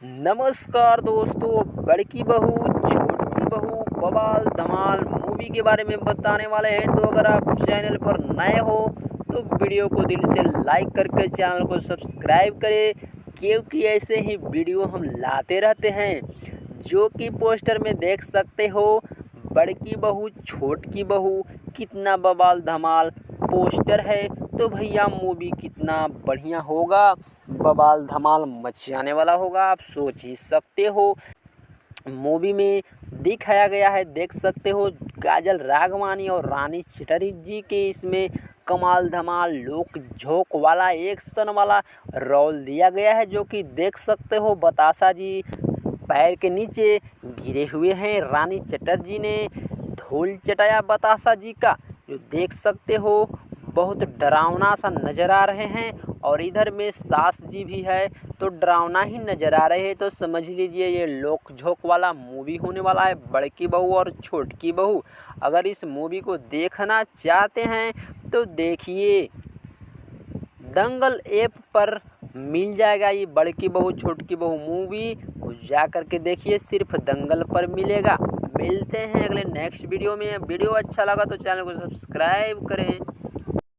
नमस्कार दोस्तों, बड़की बहू छोटकी बहू बवाल धमाल मूवी के बारे में बताने वाले हैं। तो अगर आप चैनल पर नए हो तो वीडियो को दिल से लाइक करके चैनल को सब्सक्राइब करें, क्योंकि ऐसे ही वीडियो हम लाते रहते हैं। जो कि पोस्टर में देख सकते हो, बड़की बहू छोटकी बहू कितना बवाल धमाल पोस्टर है। तो भैया मूवी कितना बढ़िया होगा, बवाल धमाल मचाने वाला होगा, आप सोच ही सकते हो। मूवी में दिखाया गया है, देख सकते हो, काजल राघवानी और रानी चटर्जी जी के इसमें कमाल धमाल लोक झोंक वाला एक्शन वाला रोल दिया गया है। जो कि देख सकते हो, बतासा जी पैर के नीचे गिरे हुए हैं। रानी चटर्जी ने धूल चटाया बतासा जी का, जो देख सकते हो बहुत डरावना सा नज़र आ रहे हैं। और इधर में सास जी भी है तो डरावना ही नज़र आ रहे हैं। तो समझ लीजिए ये लोक झोंक वाला मूवी होने वाला है, बड़की बहू और छोटकी बहू। अगर इस मूवी को देखना चाहते हैं तो देखिए, दंगल ऐप पर मिल जाएगा ये बड़की बहू छोटकी बहू मूवी। जा कर के देखिए, सिर्फ दंगल पर मिलेगा। मिलते हैं अगले नेक्स्ट वीडियो में। वीडियो अच्छा लगा तो चैनल को सब्सक्राइब करें।